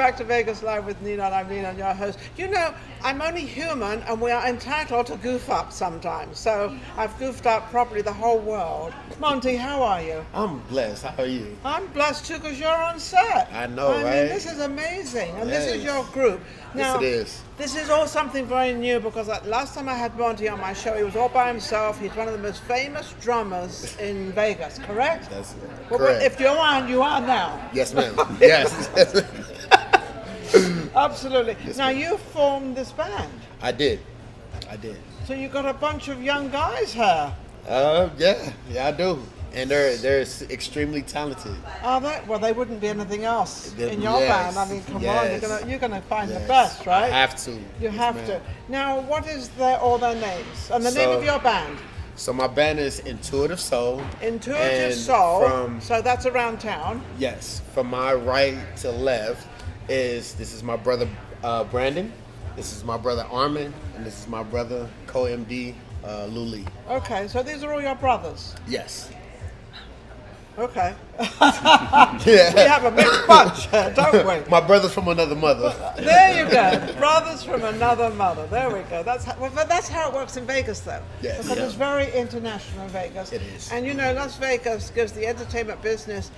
back to Vegas Live with Ninon. I'm Ninon, your host. You know, I'm only human and we are entitled to goof up sometimes. So I've goofed up probably the whole world. Monty, how are you? I'm blessed. How are you? I'm blessed too because you're on set. I know, right? I mean, this is amazing. And this is your group. Now, yes, it is. This is all something very new because last time I had Monty on my show, he was all by himself. He's one of the most famous drummers in Vegas, correct? That's Well, correct. if you are, you are now. Yes, ma'am. Yes. Absolutely. Yes, Now, ma'am. you formed this band. I did. So you got a bunch of young guys here. Yeah, I do. And they're extremely talented. Are they? Well, they wouldn't be anything else in your Yes, band. I mean, come yes, on, you're gonna find the yes. best, right? I have to. You Yes, have ma'am. to. Now, what is all their names and the name of your band? So my band is Intuitive Soul. Intuitive And Soul. So that's around town. Yes, from my right to left this is my brother Brandon, this is my brother Armin, and this is my brother co-MD Luli. Okay, so these are all your brothers. Yes. Okay. Yeah. We have a mixed bunch, don't we? My brother's from another mother. There you go. Brothers from another mother. There we go. That's how it works in Vegas, though. Yes. Because Yeah. it's very international in Vegas. It is. And you know, Las Vegas gives the entertainment business,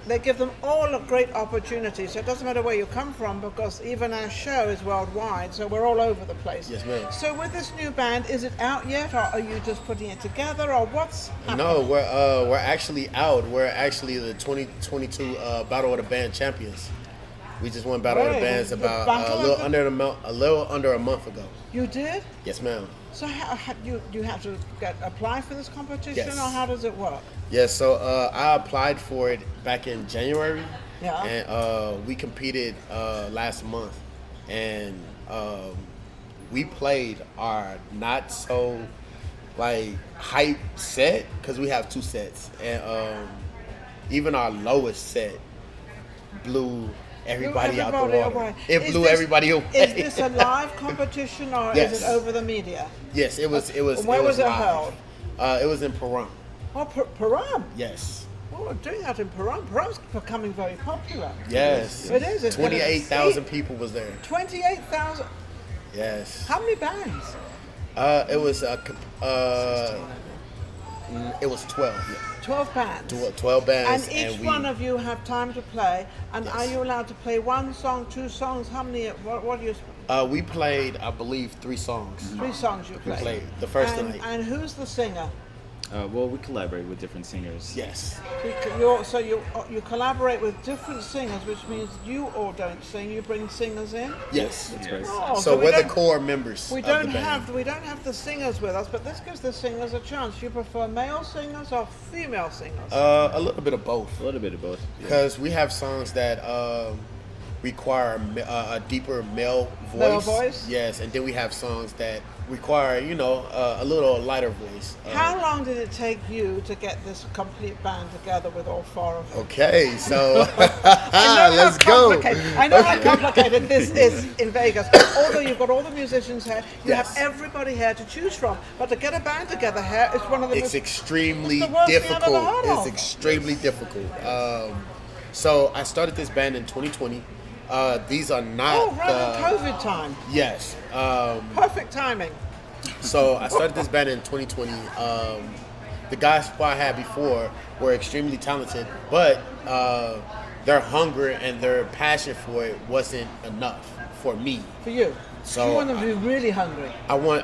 they give them all a great opportunity. So it doesn't matter where you come from because even our show is worldwide. So we're all over the place. Yes, ma'am. So with this new band, is it out yet, or are you just putting it together, or what's happening? No, we're actually out. We're actually the 2022 Battle of the Band champions. We just won Battle of the Right. Bands The about Battle a of little under a month ago. You did? Yes, ma'am. So how you have to apply for this competition, Yes. or how does it work? Yes, so I applied for it back in January. Yeah. And we competed last month, and we played our not so hype set because we have two sets, and even our lowest set blew everybody out the water. Away. It Is blew this- everybody away. Is this a live competition or Yes. is it over the media? Yes, it was. Where was it live. held? It was in Pahrump. Oh, Pahrump. Yes. Oh, we're doing that in Pahrump. Pahrum's becoming very popular. Yes. It is. It's got a 28,000 seat. people was there. 28,000. Yes. How many bands? It was it was 12. Yeah. 12 bands. 12 bands. And each we, one of you have time to play. And Yes. are you allowed to play one song, two songs? How many? What do you? we played, I believe, 3 songs. 3 songs you We played. played the first and, night. And who's the singer? Well, we collaborate with different singers. Yes. So you collaborate with different singers, which means you all don't sing. You bring singers in. Yes. That's right. Oh, So we we're the don't- core members We of don't the band. have the singers with us, but this gives the singers a chance. You prefer male singers or female singers? A little bit of both. A little bit of both. Because we have songs that require a deeper male voice. Male voice? Yes, and then we have songs that require, a little lighter voice. How long did it take you to get this complete band together with all 4 of them? Okay, so I know let's how go. complicated- I know how complicated this is in Vegas. Although you've got all the musicians here, you Yes. have everybody here to choose from. But to get a band together here is one of the It's most extremely it's the worst thing I've difficult. ever heard It's of. extremely difficult. So I started this band in 2020. These are not. Oh, right in COVID time. Yes. Perfect timing. So I started this band in 2020. The guys who I had before were extremely talented, but their hunger and their passion for it wasn't enough for me. For you. So you want them to be really hungry. I want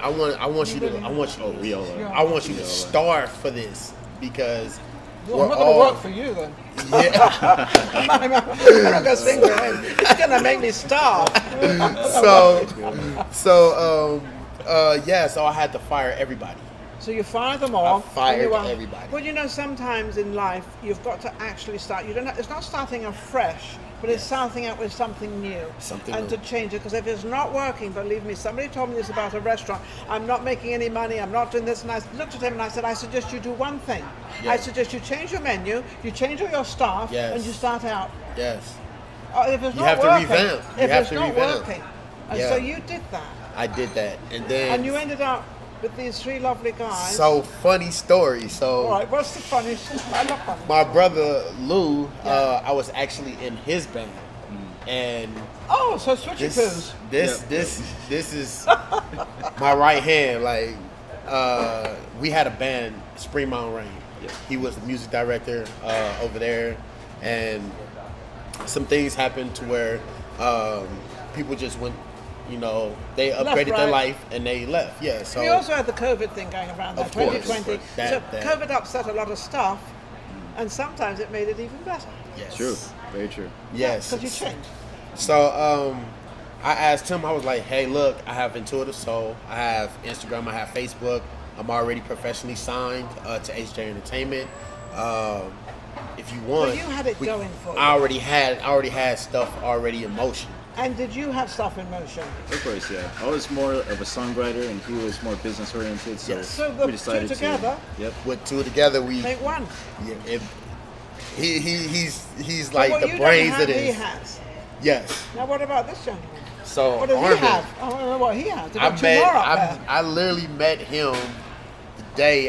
you to. Oh, we all are. I want you to starve for this because Well, we're I'm not going to all. work for you then. Yeah. I'm not going to sing for him. It's going to make me starve. So I had to fire everybody. So you fire them off. I fired and you are- everybody. Well, you know, sometimes in life you've got to actually start. You don't. It's not starting afresh, but it's starting out with something new. Something and new. to change it, because if it's not working, believe me, somebody told me this about a restaurant. I'm not making any money. I'm not doing this. And I looked at him and I said, I suggest you do one thing. Yeah. I suggest you change your menu, you change all your staff, Yes. and you start out. Yes. If it's You not have to working, revamp. You if have it's to not revamp. working, and Yeah. so you did that, I did that, and then and you ended up with these 3 lovely guys. so funny story. So All right, what's the funniest? I love funny. my brother Lou, I was actually in his band, and Oh, so switchy poos. this is my right hand. Like we had a band, Spring Mountain Rain. Yep. He was the music director over there, and some things happened to where people just went. You know, they upgraded their right. life and they left. Yeah. So We also had the COVID thing going around there, Of course. 2020. That- so that- COVID upset a lot of stuff, and sometimes it made it even better. yes. True. Very true. Yes. Because you changed. So I asked him, I was like, hey, look, I have Intuitive Soul. I have Instagram. I have Facebook. I'm already professionally signed to HJ Entertainment. If you want, So you had it going for you. I already had stuff already in motion. And did you have stuff in motion? Of course, yeah. I was more of a songwriter, and he was more business oriented. So, Yes. So the we decided two together to. Yep. With two together, we make one. yeah, he's So like what the you brains don't of have, he this. has. Yes. Now what about this gentleman? So What does Armin, he have? I don't know what he has. They've I got two more up met there. I literally met him the day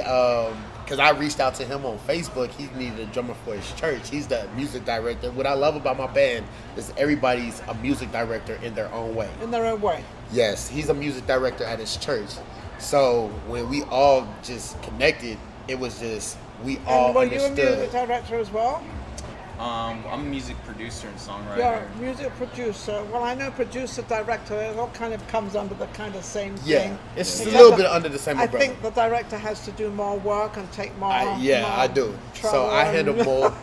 because I reached out to him on Facebook. He needed a drummer for his church. He's the music director. What I love about my band is everybody's a music director in their own way. In their own way. Yes, he's a music director at his church. So when we all just connected, it was just we all And were you a understood. music director as well? I'm a music producer and songwriter. You're a music producer. Well, I know producer, director, it all kind of comes under the kind of same Yeah, thing. it's a Except little that bit under the same I umbrella. think the director has to do more work and take more. I do. So trouble I and- handle more.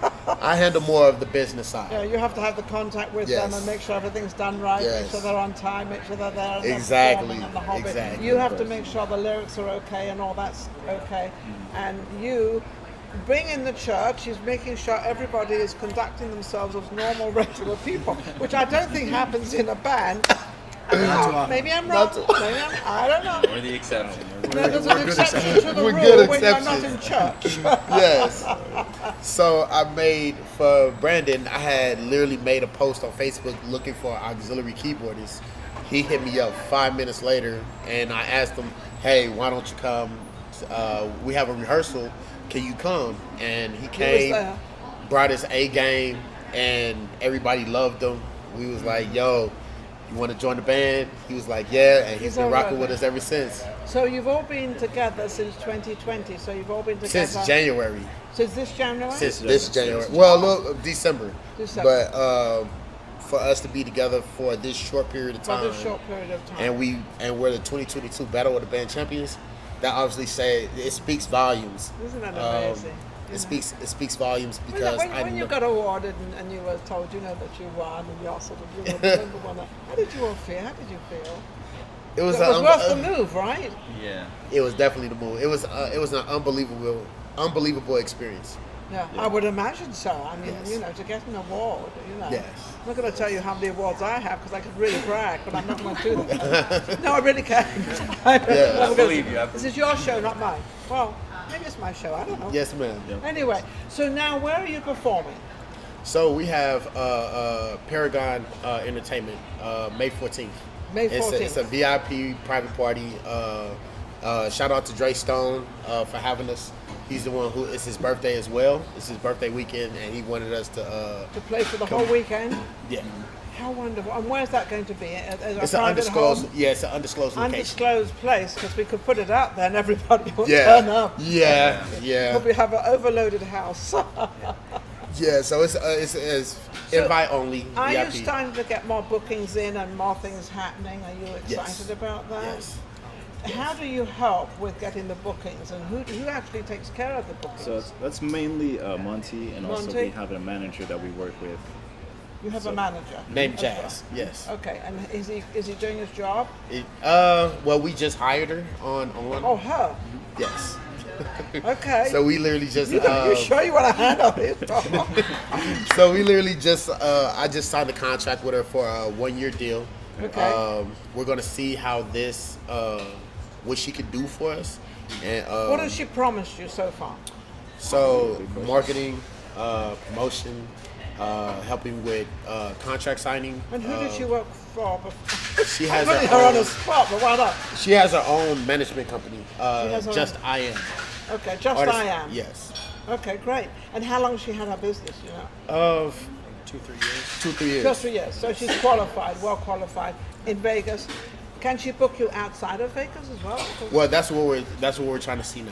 I handle more of the business side. Yeah, you have to have the contact with them Yes. and make sure everything's done right, make Yes. sure they're on time, make sure they're there. and they're Exactly, performing and the whole bit. exactly. You have to make sure the lyrics are okay and all that's okay. And you bring in the church is making sure everybody is conducting themselves as normal, regular people, which I don't think happens in a band. Maybe I'm wrong. I don't know. We're the exception. No, there's an exception to the We're rule good when you're not exception. in church. Yes. So I made for Brandon. I had literally made a post on Facebook looking for auxiliary keyboardist. He hit me up 5 minutes later, and I asked him, "Hey, why don't you come? We have a rehearsal. Can you come?" And he came, there. brought his A game, and everybody loved him. We was like, "Yo, you want to join the band?" He was like, "Yeah," and he's He's been all rocking right. with us ever since. So you've all been together since 2020. So you've all been together Since January. Since this January. Since this January. Well, look, December. December. But for us to be together for this short period of For time, this short period of time. and we're the 2022 Battle of the Band champions, that obviously it speaks volumes. Isn't that amazing? It speaks volumes When, because when you got awarded and you were told, you know, that you won and you're sort of, you were the number one, how did you all feel? How did you feel? it was It was worth the move, right? Yeah. It was definitely the move. It was an unbelievable experience. Yeah, I would imagine so. I mean, Yes. you know, to get an award, you know. Yes. I'm not going to tell you how many awards I have because I could really brag, but I'm not going to do that. No, I really can't. Yeah. I believe you. This is your show, not mine. Well, maybe it's my show. I don't know. Yes, ma'am. Anyway, so now where are you performing? So we have Paragon Entertainment, May 14th. May 14th. It's a VIP private party. Shout out to Dre Stone for having us. He's the one it's his birthday as well. It's his birthday weekend, and he wanted us to. To play for the whole weekend? Yeah. How wonderful. And where's that going to be? At a It's an private undisclosed. home? Yeah, it's an undisclosed location. Undisclosed place, because we could put it out there and everybody would Yeah. turn up. Yeah. Yeah. Probably have an overloaded house. Yeah. So it's invite only. Are you VIP. starting to get more bookings in and more things happening? Are you excited Yes. about that? Yes. How do you help with getting the bookings, and who actually takes care of the bookings? So that's mainly Monty, and also Monty? we have a manager that we work with. you have a manager Named as well. Jazz. Yes. Okay, and is he doing his job? Well, we just hired her on. Oh, her. Yes. Okay. So we literally just. you sure you want to handle it? So we literally just, I just signed a contract with her for a 1-year deal. Okay. We're gonna see how this, what she could do for us, and What has she promised you so far? so marketing, promotion, helping with contract signing. And who did she work for before? She has I'm putting her her on the own. spot, but why not? She has her own management company. has her Just own- I Am. Okay, just Artist- I am. Yes. Okay, great. And how long has she had her business, you know? 2-3 years. 2-3 years. Just 3 years. So she's qualified, well qualified in Vegas. Can she book you outside of Vegas as well? Well, that's what we're trying to see now,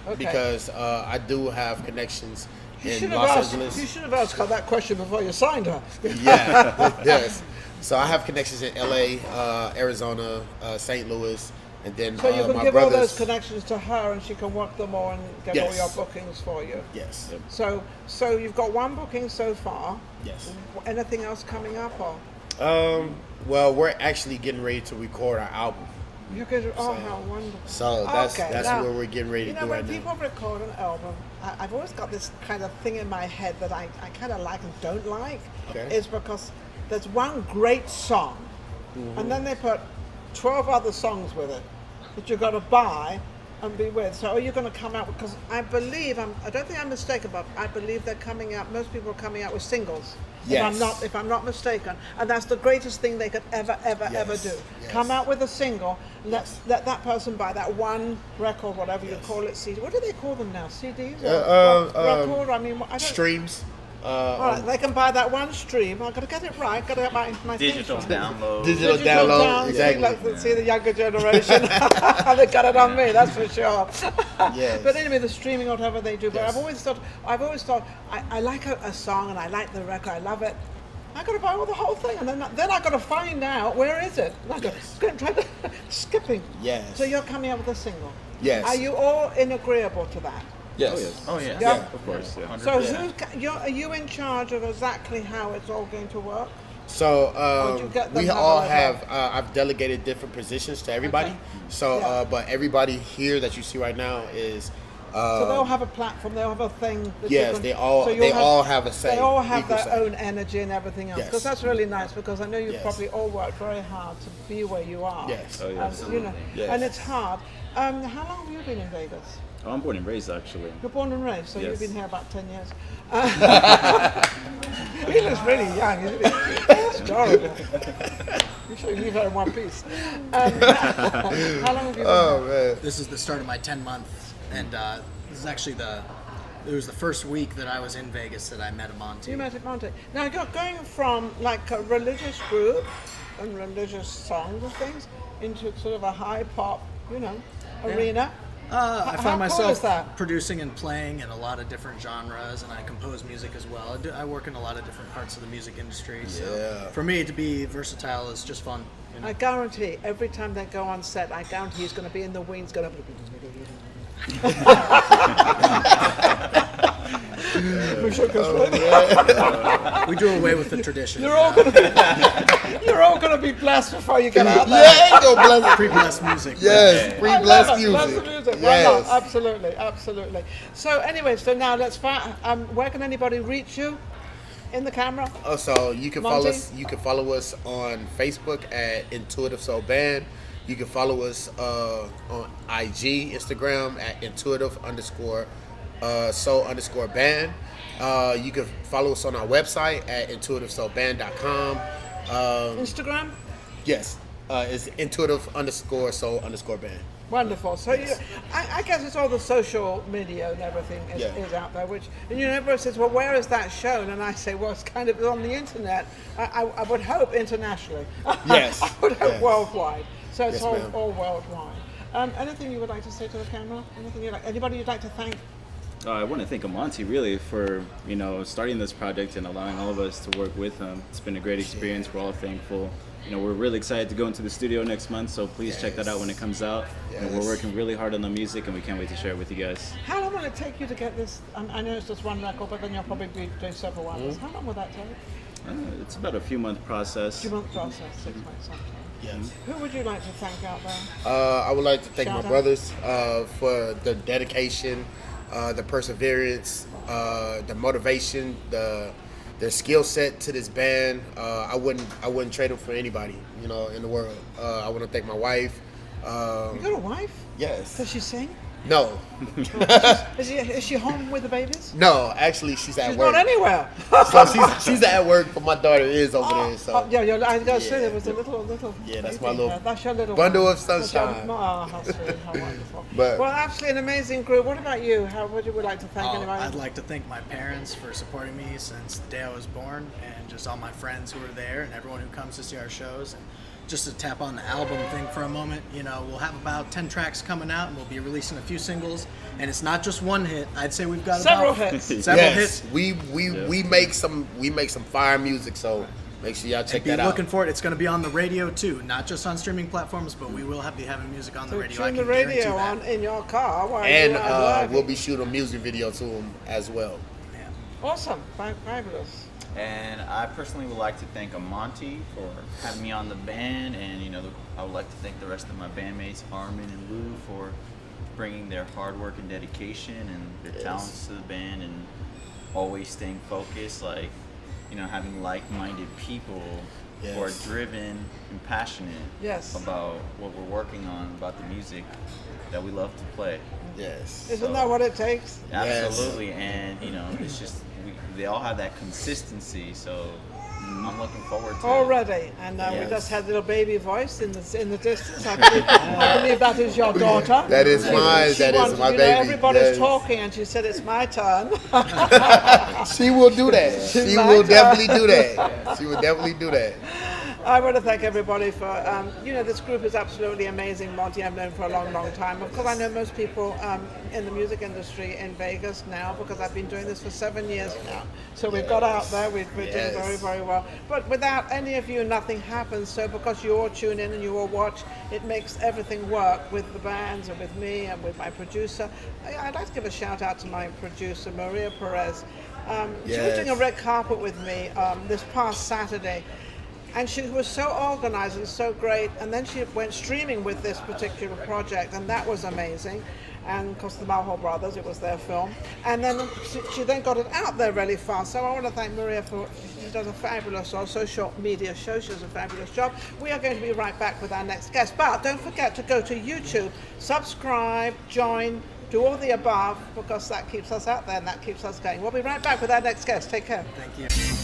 Okay. because I do have connections You in should Los have asked. Angeles. You should have asked her that question before you signed her. Yeah, yes. So I have connections in LA, Arizona, St. Louis, and then So you can my give all brothers. those connections to her, and she can work them all and get all Yes. your bookings for you. Yes, So you've got one booking so far. yes. Anything else coming up, or Well, we're actually getting ready to record our album. you could? Oh, how wonderful! So that's Okay, that's now, what we're getting ready You to know, do when right people now. record an album, I've always got this kind of thing in my head that I kind of like and don't like. Okay. Is because there's one great song, and then they put 12 other songs with it that you've got to buy and be with. So are you going to come out, because I believe, I don't think I'm mistaken, but I believe they're coming out, most people are coming out with singles. Yes. If I'm not mistaken. And that's the greatest thing they could ever Yes. do. Yes. Come out with a single, let that person buy that one record, whatever you call it, CD. What do they call them now? CDs? Record? I mean, I don't. Streams. All right, they can buy that one stream. I've got to get it right. Got to get my Digital things right. download. Digital download. down, Exactly. see the younger generation. They got it on me, that's for sure. Yes. But anyway, the streaming or whatever they do. But Yes. I've always thought I like a song and I like the record. I love it. I got to buy all the whole thing, and then I got to find out where is it. And I got to try to skipping. Yes. So you're coming out with a single. Yes. Are you all agreeable to that? Yes. Oh yeah. Yeah. Of course, yeah. So 100%. are you in charge of exactly how it's all going to work? So Would you get them we have all a- have. I've delegated different positions to everybody. Okay. So, Yeah. but everybody here that you see right now is. So they'll have a platform. They'll have a thing. That you Yes, can- they all so you'll all have a say. They all have equal their say. own energy and everything else. Yes. Because that's really nice. Because I know you've Yes. probably all worked very hard to be where you are. Yes. Oh, yeah. And, you know, Yes. and it's hard. How long have you been in Vegas? Oh, I'm born and raised, actually. You're born and raised, so you've Yes. been here about 10 years. He looks really young, isn't he? That's adorable. You should leave her in one piece. How long have you been Oh here? man. This is the start of my 10 month, and this is actually it was the first week that I was in Vegas that I met Amonte. You met at Monte. Now you're going from like a religious group and religious songs and things into sort of a high pop, arena. I How found cool is myself that? producing and playing in a lot of different genres, and I compose music as well. I work in a lot of different parts of the music industry, so Yeah. for me to be versatile is just fun. You know? I guarantee every time they go on set, I guarantee he's going to be in the wings, going to. We should We do away with the tradition. You're all going to be blessed before you get out there. Yeah, go bless. Pre-blessed music. Yes, free I blessed love it. music. Bless the music. Why Yes. not? Absolutely, absolutely. So anyway, so now let's find. Where can anybody reach you? In the camera? So you can follow Monty? us. You can follow us on Facebook at Intuitive Soul Band. You can follow us on IG, Instagram at intuitive_soul_band. You can follow us on our website at intuitivesoulband.com. Instagram? Yes, it's intuitive_soul_band. Wonderful. So I guess it's all the social media and everything is out there. And everybody says, well, where is that shown? And I say, well, it's kind of on the internet. I would hope internationally. Yes. I would hope Yes. worldwide. So it's Yes, ma'am. all worldwide. Anything you would like to say to the camera? Anybody you'd like to thank? I want to thank Amonte really for starting this project and allowing all of us to work with him. It's been a great experience. We're all thankful. We're really excited to go into the studio next month, so please check that out when it comes out. Yes. We're working really hard on the music, and we can't wait to share it with you guys. How long will it take you to get this? I know it's just one record, but then you'll probably be doing several others. Mm-hmm. How long will that take? It's about a few month process. 2 month process, 6 months sometime. Yes. Who would you like to thank out there? I would like to thank Shout my out. brothers for the dedication, the perseverance, the motivation, the skill set to this band. I wouldn't trade them for anybody, in the world. I want to thank my wife. You got a wife? Yes. Does she sing? No. Is she home with the babies? No, actually, she's at She's work. not anywhere. So she's at work, but my daughter is over there. So yeah, I was going to say Yeah. there was a little. Yeah, that's baby my little there. That's your little bundle one. of sunshine. Oh, how sweet, how wonderful. But- well, absolutely an amazing group. What about you? How would you like to thank anybody? I'd like to thank my parents for supporting me since the day I was born, and just all my friends who are there, and everyone who comes to see our shows. And just to tap on the album thing for a moment, we'll have about 10 tracks coming out, and we'll be releasing a few singles. And it's not just one hit. I'd say we've got Several about hits. Several yes, hits. we make some fire music. So make sure y'all check Be that out. looking for it. It's going to be on the radio too, not just on streaming platforms, but we will be having music on the So radio. I tune can the radio guarantee on that. in your car while And you are driving. we'll be shooting a music video to them as well. Yeah. Awesome, fabulous. And I personally would like to thank Amonte for having me on the band, and I would like to thank the rest of my bandmates, Armin and Lou, for bringing their hard work and dedication and their talents to the band, and always staying focused, having like-minded people who are driven and passionate Yes. about what we're working on, about the music that we love to play. Yes. Isn't that what it takes? Absolutely, and it's just they all have that consistency. So I'm looking forward to Already, and we Yes. just had little baby voice in the distance. I believe that is your daughter. That is mine. She That is wants- my you baby. know, everybody's Yes. talking, and she said it's my turn. She will do that. She my will turn. definitely do that. She will definitely do that. I want to thank everybody for, this group is absolutely amazing. Monty I've known for a long, long time. Of course, I know most people in the music industry in Vegas now because I've been doing this for 7 years now. So we've got out there, we're doing very, very well. But without any of you, nothing happens. So because you all tune in and you all watch, it makes everything work with the bands and with me and with my producer. I'd like to give a shout out to my producer, Riyah Pureza. She was doing a red carpet with me this past Saturday. And she was so organized and so great. And then she went streaming with this particular project, and that was amazing. And of course, the Mulhall Brothers, it was their film. And then she then got it out there really fast. So I want to thank Riyah for, she does a fabulous social media show. She does a fabulous job. We are going to be right back with our next guest. But don't forget to go to YouTube, subscribe, join, do all the above, because that keeps us out there and that keeps us going. We'll be right back with our next guest. Take care. Thank you.